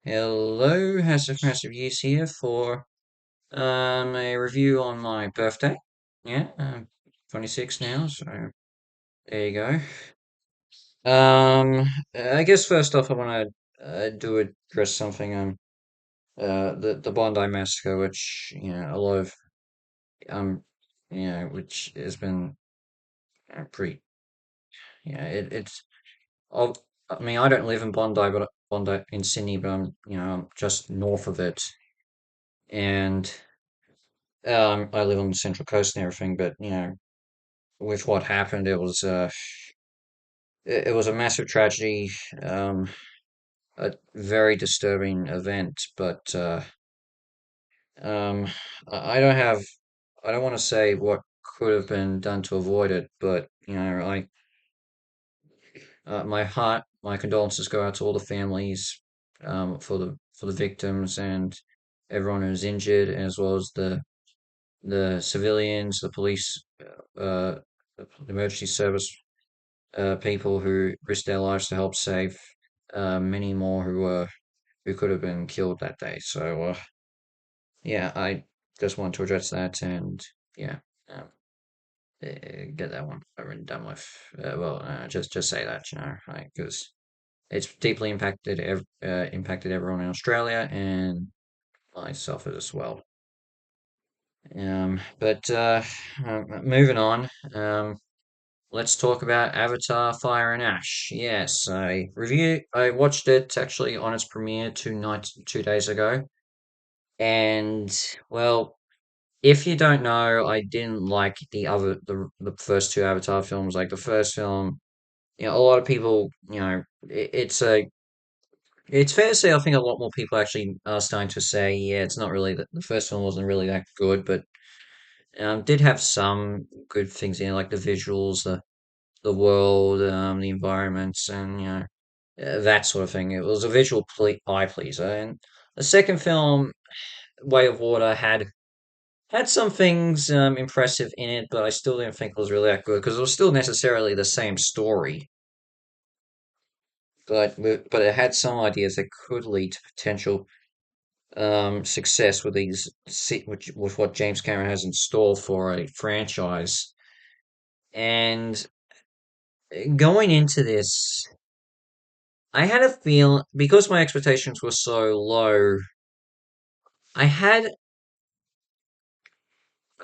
Hello, House of Massive Use here for a review on my birthday. Yeah, 26 now, so there you go. I guess first off, I want to do address something. The Bondi Massacre, which a lot of um, which has been pretty. It's. Of, I mean, I don't live in Bondi in Sydney, but I'm just north of it, and I live on the Central Coast and everything, but with what happened, it was a massive tragedy, um, a very disturbing event. But um, I don't want to say what could have been done to avoid it, but my condolences go out to all the families, for the victims and everyone who's injured, as well as the civilians, the police, uh, the emergency service people who risked their lives to help save many more who could have been killed that day. So yeah, I just want to address that and yeah, um, get that one over and done with. Just say that because it's deeply impacted everyone in Australia and myself as well. Moving on. Let's talk about Avatar Fire and Ash. Yes, I watched it actually on its premiere 2 days ago. And well, if you don't know, I didn't like the first two Avatar films. Like the first film, a lot of people, it's fair to say I think a lot more people actually are starting to say, yeah, it's not really that the first film wasn't really that good, but did have some good things in it, like the visuals, the world, the environments, and that sort of thing. It was a eye pleaser. And the second film, Way of Water, had some things impressive in it, but I still didn't think it was really that good because it was still necessarily the same story, but it had some ideas that could lead to potential success with with what James Cameron has in store for a franchise. And going into this, I had a feel because my expectations were so low. I had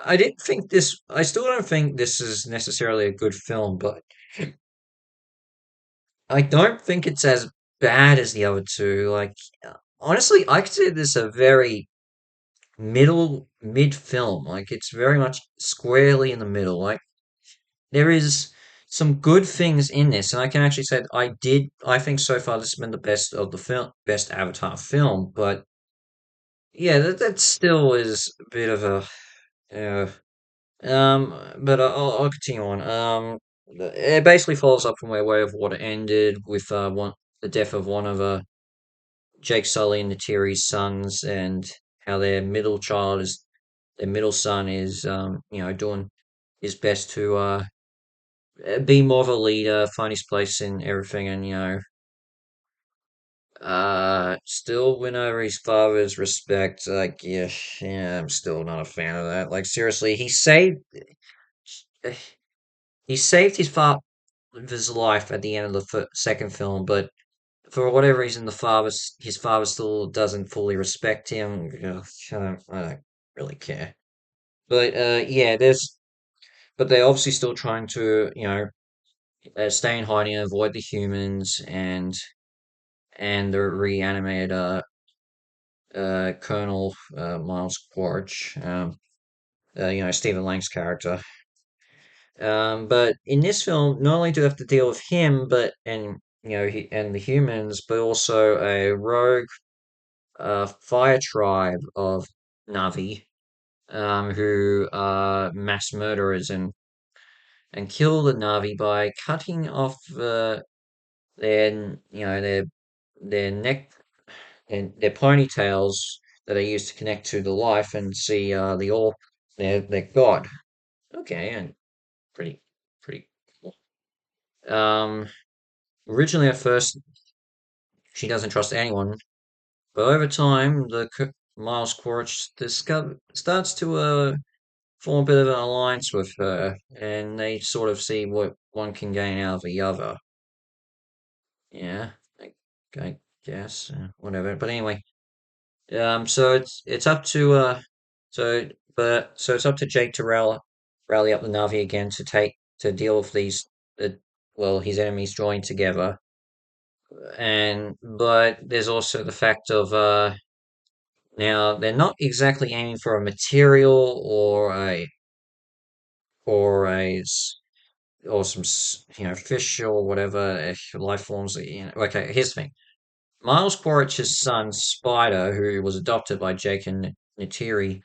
I didn't think this. I still don't think this is necessarily a good film, but I don't think it's as bad as the other two. Like honestly, I consider this a very mid film. Like it's very much squarely in the middle. Like there is some good things in this, and I can actually say that I think so far this has been the best of the best Avatar film. But yeah, that still is a bit of a. Uh, but I'll continue on. It basically follows up from where Way of Water ended with the death of one of Jake Sully and Natiri's sons, and how their middle son is doing his best to be more of a leader, find his place in everything, and still win over his father's respect. Like yeah, I'm still not a fan of that. Like seriously, he saved his life at the end of the second film, but for whatever reason, his father still doesn't fully respect him. Ugh, I don't really care. But yeah, but they're obviously still trying to stay in hiding and avoid the humans and the reanimated Colonel Miles Quaritch, Stephen Lang's character. But in this film, not only do we have to deal with him, but and the humans, but also a rogue fire tribe of Navi, who are mass murderers and kill the Navi by cutting off their their neck and their ponytails that are used to connect to the life and see the all their god. Okay, and pretty pretty cool. Um, Originally, at first, she doesn't trust anyone, But over time, Miles Quaritch starts to form a bit of an alliance with her, and they sort of see what one can gain out of the other. Yeah, I, I guess whatever. But anyway, so it's up to it's up to Jake to rally up the Na'vi again to deal with these uh, his enemies joined together, and but there's also the fact of now they're not exactly aiming for a material or a or some fish or whatever life forms. Okay, here's the thing. Miles Quaritch's son Spider, who was adopted by Jake and Neytiri,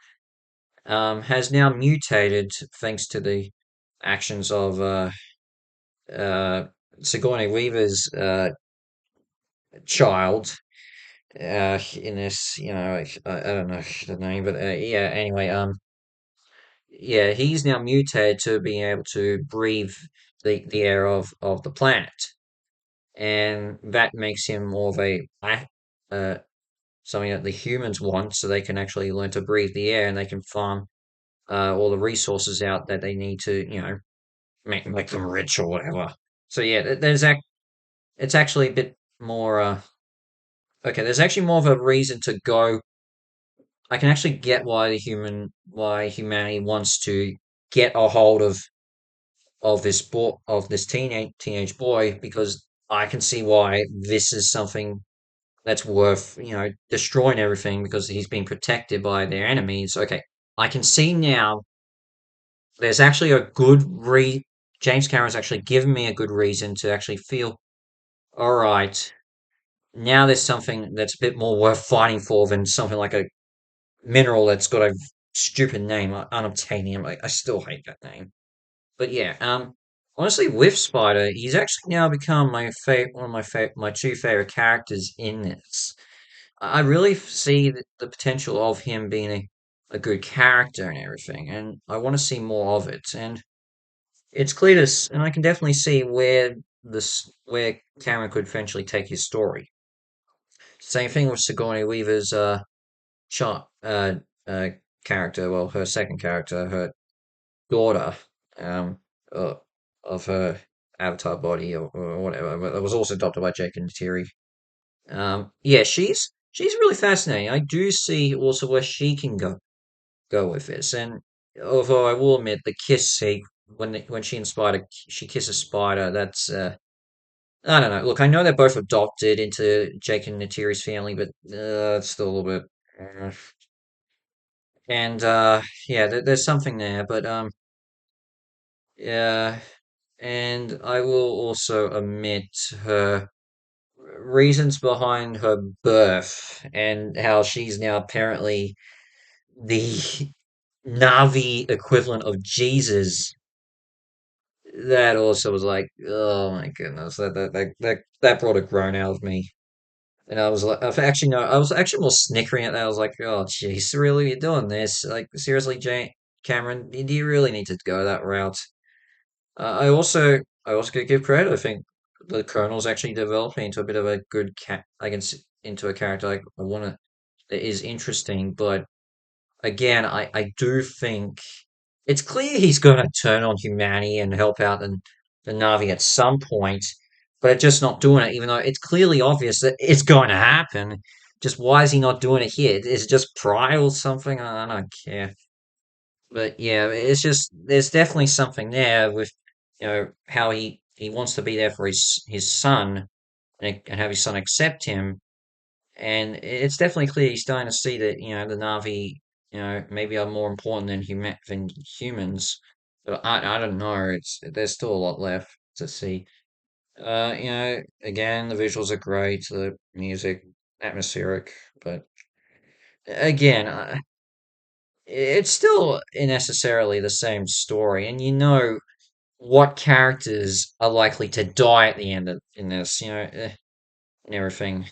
has now mutated thanks to the actions of uh, Sigourney Weaver's child. In this, I don't know the name, but yeah. Anyway, yeah, he's now mutated to being able to breathe the air of the planet, and that makes him more of uh, something that the humans want, so they can actually learn to breathe the air and they can farm all the resources out that they need to, make them rich or whatever. So yeah, it's actually a bit more. Okay, there's actually more of a reason to go. I can actually get why humanity wants to get a hold of this teenage boy, because I can see why this is something that's worth, destroying everything because he's being protected by their enemies. Okay, I can see now there's actually a good James Cameron's actually given me a good reason to actually feel, all right, now there's something that's a bit more worth fighting for than something like a mineral that's got a stupid name, like unobtainium. I still hate that name. But yeah, honestly, with Spider, he's actually now become one of my two favorite characters in this. I really see the potential of him being a good character and everything, and I want to see more of it. And it's clear and I can definitely see where Cameron could eventually take his story. Same thing with Sigourney Weaver's shot uh character, well, her second character, her daughter, um, uh, of her avatar body or whatever, but it was also adopted by Jake and Terry. Yeah, she's really fascinating. I do see also where she can go with this, and although I will admit the kiss scene when she kisses Spider, that's I don't know. Look, I know they're both adopted into Jake and Natiri's family, but it's still a little bit. Uh, and yeah, there's something there, but yeah, and I will also omit her reasons behind her birth and how she's now apparently the Navi equivalent of Jesus. That also was like, oh my goodness, that brought a groan out of me. And I was like, actually no, I was actually more snickering at that. I was like, oh jeez, really, you're doing this? Like seriously, Cameron, do you really need to go that route? I also could give credit. I think the Colonel's actually developing into a bit of a good into a character I want to that is interesting. But again, I do think it's clear he's going to turn on humanity and help out the Na'vi at some point, but it's just not doing it, even though it's clearly obvious that it's going to happen. Just why is he not doing it here? Is it just pride or something? I don't care. But yeah, it's just there's definitely something there with how he wants to be there for his son and have his son accept him, and it's definitely clear he's starting to see that the Na'vi maybe are more important than humans. But I don't know. There's still a lot left to see. Again, the visuals are great, the music atmospheric, but again, it's still necessarily the same story, and what characters are likely to die at the end in this, and everything.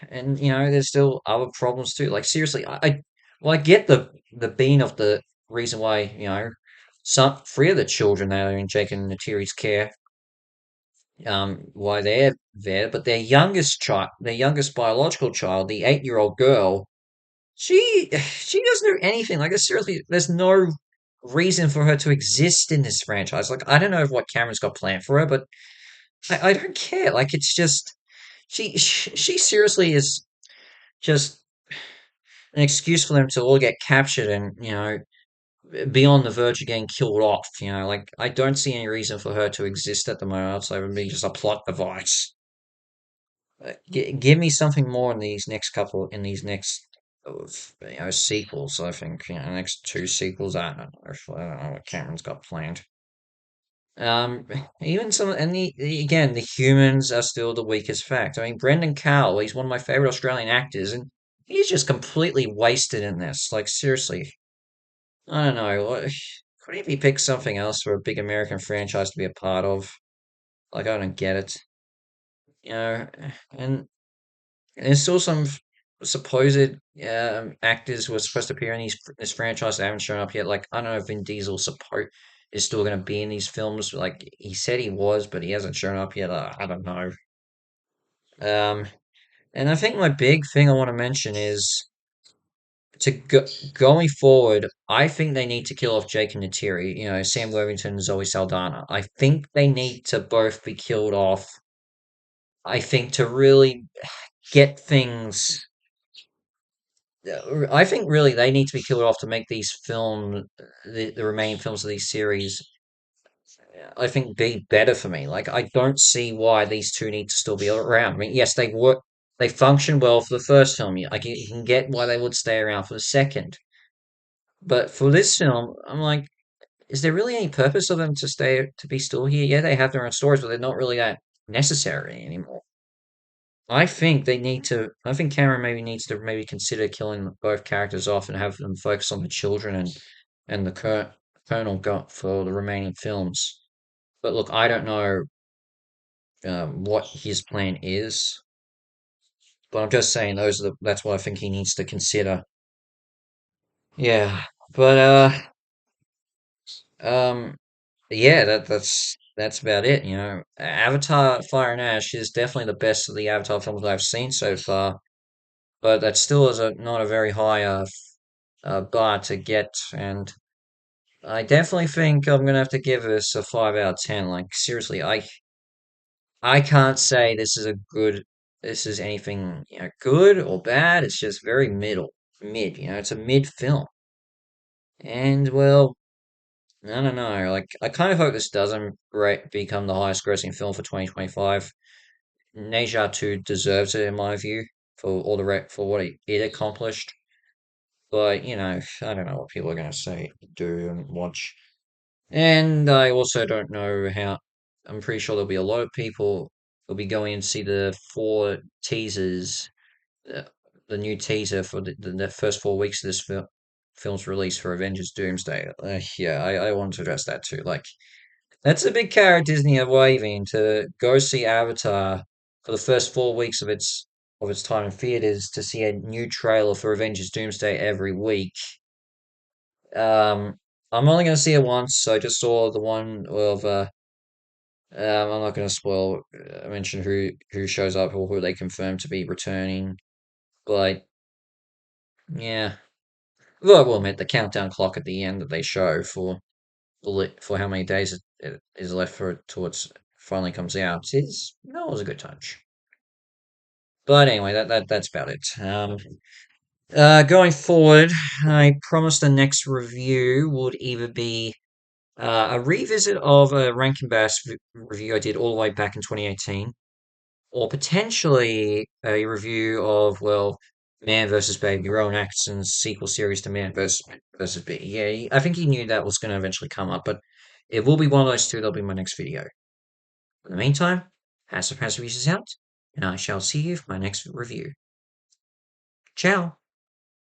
And there's still other problems too. Like seriously, well, I get the being of the reason why some three of the children that are in Jake and Natiri's care why they're there, but their youngest biological child, the 8-year-old girl, she doesn't do anything. Like, seriously, there's no reason for her to exist in this franchise. Like, I don't know what Cameron's got planned for her, but I don't care. Like, it's just she seriously is just an excuse for them to all get captured and, be on the verge of getting killed off. Like, I don't see any reason for her to exist at the moment outside of being just a plot device. Give me something more in these next sequels. I think next two sequels. I don't know what Cameron's got planned. Um, Even some, and again, the humans are still the weakest fact. I mean, Brendan Cowell, he's one of my favorite Australian actors, and he's just completely wasted in this. Like, seriously, I don't know. Couldn't he pick something else for a big American franchise to be a part of? Like, I don't get it. You know, and there's still some supposed actors who are supposed to appear in this franchise that haven't shown up yet. Like, I don't know if Vin Diesel is still going to be in these films. Like, he said he was, but he hasn't shown up yet. I don't know. Um, and I think my big thing I want to mention is going forward. I think they need to kill off Jake and Neytiri. Sam Worthington and Zoe Saldana. I think they need to both be killed off. I think to really get things I think really they need to be killed off to make the remaining films of these series, I think, be better for me. Like, I don't see why these two need to still be around. I mean, yes, they function well for the first film. You can get why they would stay around for the second. But for this film, I'm like, is there really any purpose of them to be still here? Yeah, they have their own stories, but they're not really that necessary anymore. I think Cameron maybe needs to maybe consider killing both characters off and have them focus on the children and the Colonel got for the remaining films. But look, I don't know what his plan is, but I'm just saying that's what I think he needs to consider. Yeah, but um, yeah, that's about it. Avatar: Fire and Ash is definitely the best of the Avatar films I've seen so far, but that still is not a very high bar to get, and I definitely think I'm gonna have to give this a 5 out of 10. Like, seriously, I can't say this is anything good or bad. It's just very mid. It's a mid film, and well, I don't know. Like, I kind of hope this doesn't become the highest grossing film for 2025. Neja 2 deserves it in my view for for what it accomplished. But I don't know what people are gonna say, do, and watch. And I also don't know how. I'm pretty sure there'll be a lot of people who'll be going and see the four teasers, uh, the new teaser for the first 4 weeks of this film's release for Avengers Doomsday. Yeah, I want to address that too. Like, that's a big carrot Disney are waving to go see Avatar for the first 4 weeks of its time in theaters to see a new trailer for Avengers Doomsday every week. Um, I'm only going to see it once, so I just saw the one of I'm not going to mention who shows up or who they confirm to be returning, but yeah, well, I will admit the countdown clock at the end that they show for how many days it is left for it till it finally comes out is that was a good touch. But anyway, that's about it. Going forward, I promised the next review would either be a revisit of a Rankin Bass review I did all the way back in 2018, or potentially a review of, well, Man versus Baby, Rowan Atkinson's sequel series to versus Baby. Yeah, I think he knew that was going to eventually come up, but it will be one of those two. That'll be my next video. In the meantime, Passive Reviews is out, and I shall see you for my next review. Ciao!